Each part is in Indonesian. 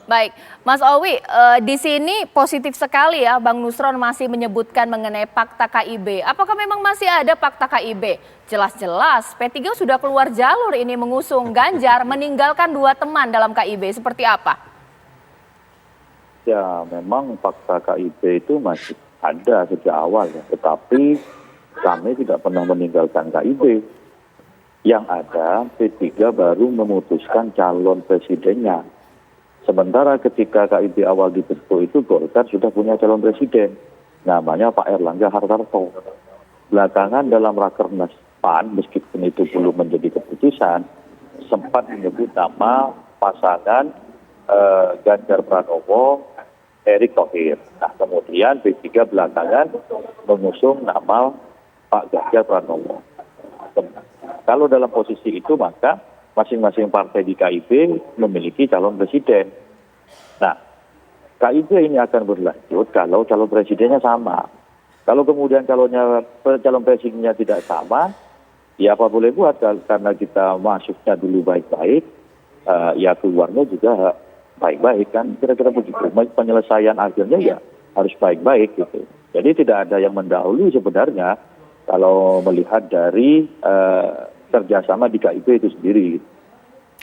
Baik, Mas Owi, di sini positif sekali ya Bang Nusron masih menyebutkan mengenai fakta KIB. Apakah memang masih ada fakta KIB? Jelas-jelas P3 sudah keluar jalur ini mengusung Ganjar meninggalkan 2 teman dalam KIB. Seperti apa? Ya, memang fakta KIB itu masih ada sejak awal ya. Tetapi kami tidak pernah meninggalkan KIB. Yang ada P3 baru memutuskan calon presidennya. Sementara ketika KIB awal dibentuk itu Golkar sudah punya calon presiden. Namanya Pak Erlangga Hartarto. Belakangan dalam Rakernas PAN, meskipun itu belum menjadi keputusan, sempat menyebut nama pasangan Ganjar Pranowo, Erick Thohir. Nah, kemudian P3 belakangan mengusung nama Pak Ganjar Pranowo. Kalau dalam posisi itu maka masing-masing partai di KIB memiliki calon presiden. Nah, KIB ini akan berlanjut kalau calon presidennya sama. Kalau kemudian calon presidennya tidak sama, ya apa boleh buat, karena kita masuknya dulu baik-baik, ya keluarnya juga baik-baik kan, kira-kira begitu. Penyelesaian akhirnya ya harus baik-baik gitu. Jadi tidak ada yang mendahului sebenarnya kalau melihat dari kerjasama di KIB itu sendiri.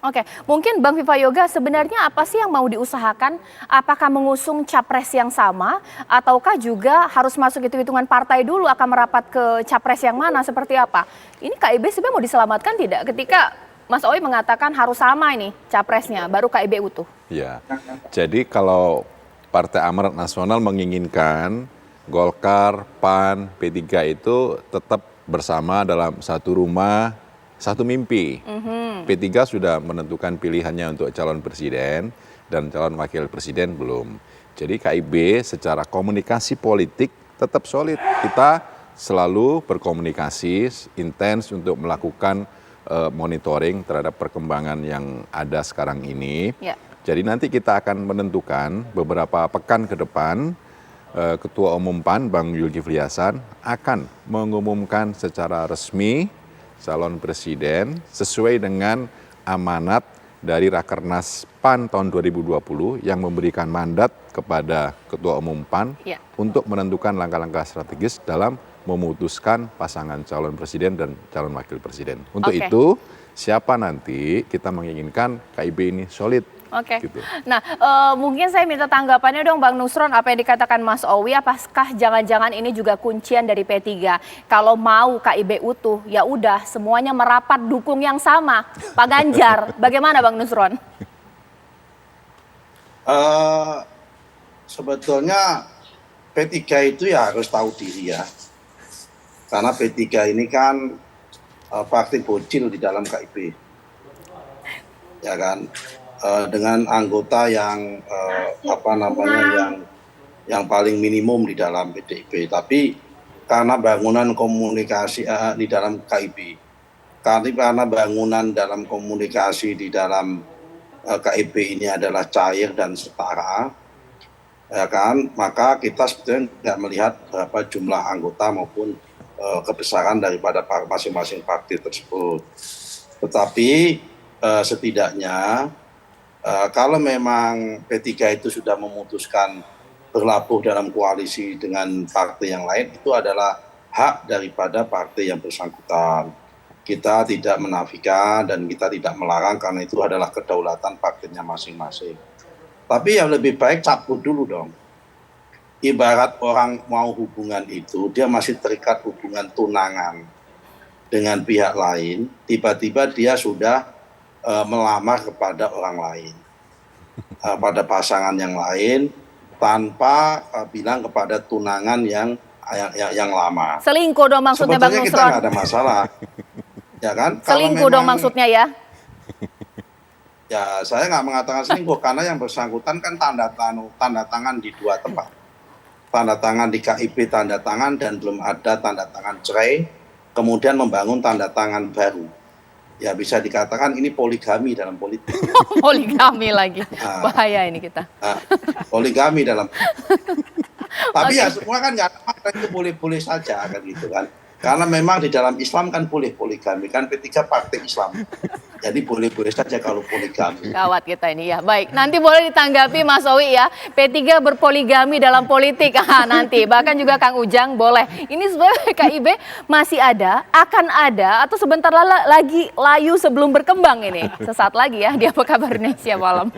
Oke, mungkin Bang Viva Yoga sebenarnya apa sih yang mau diusahakan? Apakah mengusung capres yang sama ataukah juga harus masuk hitung-hitungan partai dulu akan merapat ke capres yang mana seperti apa? Ini KIB sebenarnya mau diselamatkan tidak ketika Mas Owi mengatakan harus sama ini capresnya baru KIB utuh? Ya, jadi kalau Partai Amanat Nasional menginginkan Golkar, PAN, P3 itu tetap bersama dalam satu rumah, satu mimpi. P3 sudah menentukan pilihannya untuk calon presiden dan calon wakil presiden belum. Jadi KIB secara komunikasi politik tetap solid. Kita selalu berkomunikasi intens untuk melakukan monitoring terhadap perkembangan yang ada sekarang ini. Ya. Jadi nanti kita akan menentukan beberapa pekan ke depan Ketua Umum PAN Bang Zulkifli Hasan akan mengumumkan secara resmi calon presiden sesuai dengan amanat dari Rakernas PAN tahun 2020 yang memberikan mandat kepada Ketua Umum PAN untuk menentukan langkah-langkah strategis dalam memutuskan pasangan calon presiden dan calon wakil presiden. Untuk itu, siapa nanti kita menginginkan KIB ini solid. Gitu. Nah, mungkin saya minta tanggapannya dong Bang Nusron, apa yang dikatakan Mas Owi, apakah jangan-jangan ini juga kuncian dari P3? Kalau mau KIB utuh, ya udah semuanya merapat dukung yang sama, Pak Ganjar. Bagaimana Bang Nusron? Sebetulnya P3 itu ya harus tahu diri ya. Karena P3 ini kan partai bocil di dalam KIB. Ya kan? Dengan anggota yang yang paling minimum di dalam PDIP, tapi karena bangunan komunikasi di dalam KIB, karena bangunan dalam komunikasi di dalam KIB ini adalah cair dan setara, ya kan, maka kita sebetulnya tidak melihat berapa jumlah anggota maupun kebesaran daripada masing-masing partai tersebut. Tetapi setidaknya kalau memang P3 itu sudah memutuskan berlabuh dalam koalisi dengan partai yang lain, itu adalah hak daripada partai yang bersangkutan. Kita tidak menafikan dan kita tidak melarang karena itu adalah kedaulatan partainya masing-masing. Tapi yang lebih baik cabut dulu dong. Ibarat orang mau hubungan itu, dia masih terikat hubungan tunangan dengan pihak lain, tiba-tiba dia sudah melamar kepada orang lain, pada pasangan yang lain, tanpa bilang kepada tunangan yang lama. Selingkuh dong maksudnya Bang Nusron. Sebetulnya kita nggak ada masalah, ya kan? Selingkuh dong maksudnya ya? Ya saya nggak mengatakan selingkuh karena yang bersangkutan kan tanda tangan di 2 tempat, tanda tangan di KIB tanda tangan dan belum ada tanda tangan cerai, kemudian membangun tanda tangan baru. Ya bisa dikatakan ini poligami dalam politik. Poligami lagi, bahaya ini kita. Poligami dalam. Tapi ya semua kan nggak itu boleh-boleh saja kan gitu kan. Karena memang di dalam Islam kan boleh poligami kan, P3 partai Islam. Jadi boleh-boleh saja kalau poligami. Gawat kita ini ya. Baik, nanti boleh ditanggapi Mas Owi ya. P3 berpoligami dalam politik. Nanti bahkan juga Kang Ujang boleh. Ini sebenarnya KIB masih ada, akan ada atau sebentar lagi layu sebelum berkembang ini. Sesaat lagi ya di Apa Kabar Indonesia Malam.